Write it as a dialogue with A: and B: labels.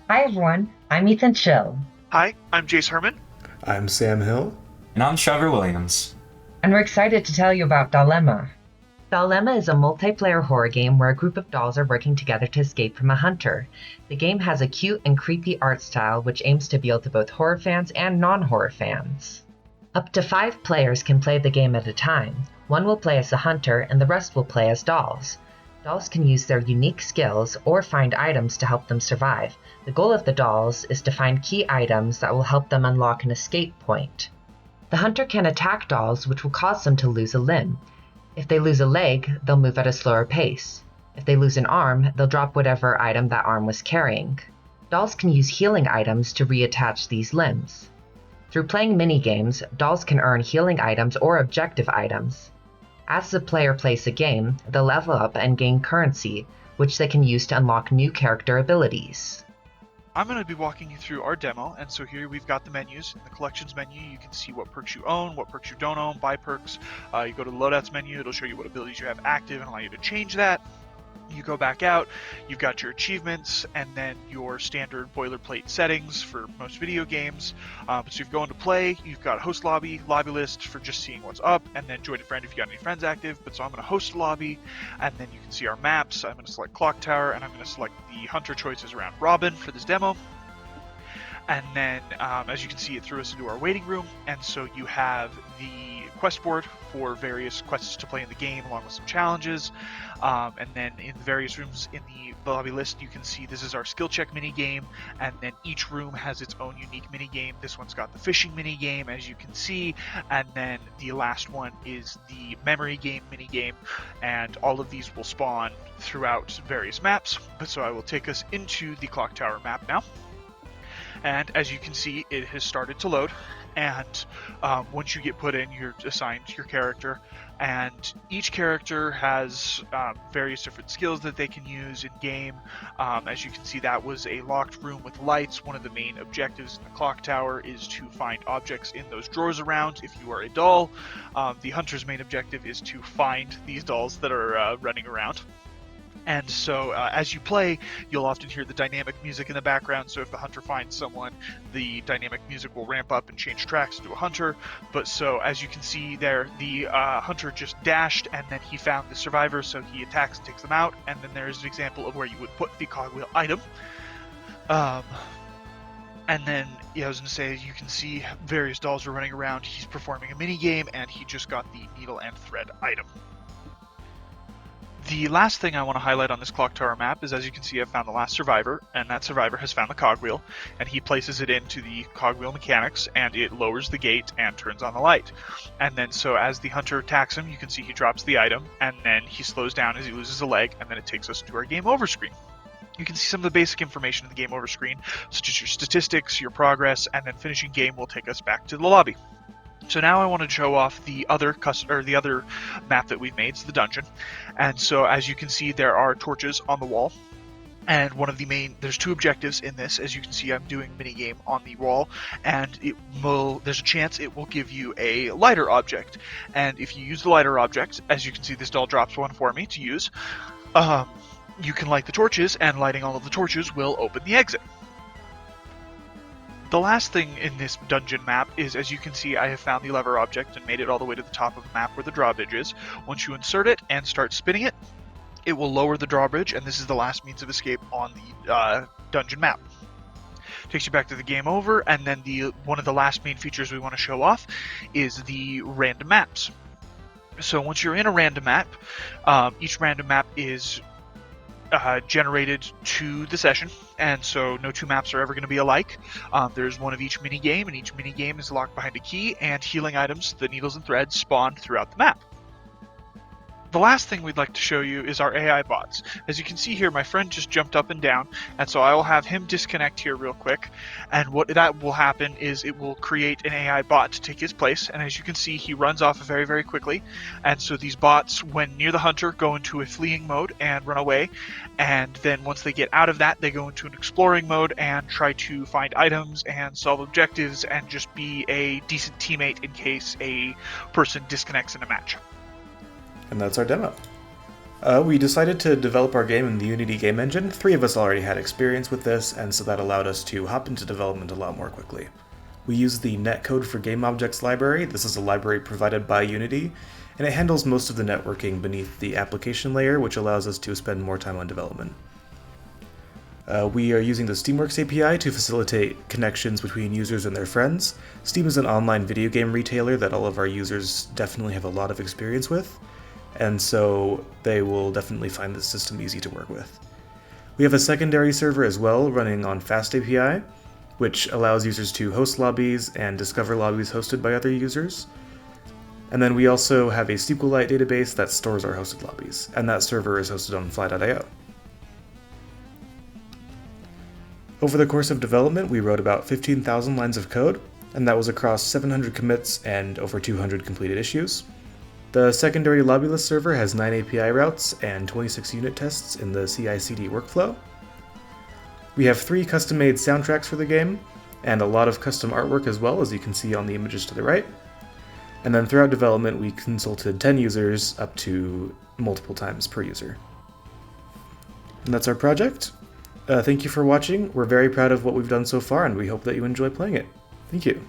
A: Hi everyone, I'm Ethan Chill,
B: Hi, I'm Jace Herman.
C: I'm Sam Hill.
D: And I'm Trevor Williams.
A: and we're excited to tell you about Dollemma. Dollemma is a multiplayer horror game where a group of dolls are working together to escape from a hunter. The game has a cute and creepy art style which aims to appeal to both horror fans and non-horror fans. Up to 5 players can play the game at a time. One will play as the hunter and the rest will play as dolls. Dolls can use their unique skills or find items to help them survive. The goal of the dolls is to find key items that will help them unlock an escape point. The hunter can attack dolls, which will cause them to lose a limb. If they lose a leg, they'll move at a slower pace. If they lose an arm, they'll drop whatever item that arm was carrying. Dolls can use healing items to reattach these limbs. Through playing mini-games, dolls can earn healing items or objective items. As the player plays the game, they'll level up and gain currency, which they can use to unlock new character abilities.
B: I'm going to be walking you through our demo, and so here we've got the menus. In the collections menu, you can see what perks you own, what perks you don't own, buy perks. You go to the loadouts menu, it'll show you what abilities you have active and allow you to change that. You go back out, you've got your achievements, and then your standard boilerplate settings for most video games. So if you go into play, you've got host lobby, lobby list for just seeing what's up, and then join a friend if you got any friends active. But so I'm going to host a lobby, and then you can see our maps. I'm going to select Clock Tower, and I'm going to select the hunter choices around Robin for this demo. And then, as you can see, it threw us into our waiting room, and so you have the quest board for various quests to play in the game, along with some challenges. And then in the various rooms in the lobby list, you can see this is our skill check mini game, and then each room has its own unique mini game. This one's got the fishing mini game, as you can see, and then the last one is the memory game mini game, and all of these will spawn throughout various maps. But so I will take us into the Clock Tower map now. And as you can see, it has started to load, and once you get put in, you're assigned your character, and each character has various different skills that they can use in game. As you can see, that was a locked room with lights. One of the main objectives in the clock tower is to find objects in those drawers around if you are a doll. The hunter's main objective is to find these dolls that are running around. And so as you play, you'll often hear the dynamic music in the background. So if the hunter finds someone, the dynamic music will ramp up and change tracks to a hunter. But so as you can see there, the hunter just dashed and then he found the survivor. So he attacks and takes them out. And then there's an example of where you would put the cogwheel item. And then, I was going to say, you can see various dolls are running around. He's performing a mini game and he just got the needle and thread item. The last thing I want to highlight on this Clock Tower map is, as you can see, I've found the last survivor, and that survivor has found the cogwheel, and he places it into the cogwheel mechanics, and it lowers the gate and turns on the light. And then so as the hunter attacks him, you can see he drops the item, and then he slows down as he loses a leg, and then it takes us to our game over screen. You can see some of the basic information in the game over screen, such as your statistics, your progress, and then finishing game will take us back to the lobby. So now I want to show off the other map that we've made, it's the dungeon. And so as you can see, there are torches on the wall. And there's 2 objectives in this. As you can see, I'm doing minigame on the wall, and there's a chance it will give you a lighter object. And if you use the lighter object, as you can see, this doll drops one for me to use. You can light the torches, and lighting all of the torches will open the exit. The last thing in this dungeon map is, as you can see, I have found the lever object and made it all the way to the top of the map where the drawbridge is. Once you insert it and start spinning it, it will lower the drawbridge, and this is the last means of escape on the dungeon map. Takes you back to the game over, and then one of the last main features we want to show off is the random maps. So once you're in a random map, each random map is generated to the session, and so no 2 maps are ever going to be alike. There's one of each mini game, and each mini game is locked behind a key, and healing items, the needles and threads, spawn throughout the map. The last thing we'd like to show you is our AI bots. As you can see here, my friend just jumped up and down, and so I will have him disconnect here real quick, and what that will happen is it will create an AI bot to take his place, and as you can see, he runs off very, very quickly, and so these bots, when near the hunter, go into a fleeing mode and run away, and then once they get out of that, they go into an exploring mode and try to find items and solve objectives and just be a decent teammate in case a person disconnects in a match.
C: And that's our demo. We decided to develop our game in the Unity game engine. 3 of us already had experience with this, and so that allowed us to hop into development a lot more quickly. We use the netcode for game objects library. This is a library provided by Unity, and it handles most of the networking beneath the application layer, which allows us to spend more time on development. We are using the Steamworks API to facilitate connections between users and their friends. Steam is an online video game retailer that all of our users definitely have a lot of experience with, and so they will definitely find this system easy to work with. We have a secondary server as well running on FastAPI, which allows users to host lobbies and discover lobbies hosted by other users. And then we also have a SQLite database that stores our hosted lobbies, and that server is hosted on fly.io. Over the course of development, we wrote about 15,000 lines of code, and that was across 700 commits and over 200 completed issues. The secondary lobbylist server has 9 API routes and 26 unit tests in the CI/CD workflow. We have 3 custom-made soundtracks for the game, and a lot of custom artwork as well, as you can see on the images to the right. And then throughout development, we consulted 10 users up to multiple times per user. And that's our project. Thank you for watching. We're very proud of what we've done so far, and we hope that you enjoy playing it. Thank you.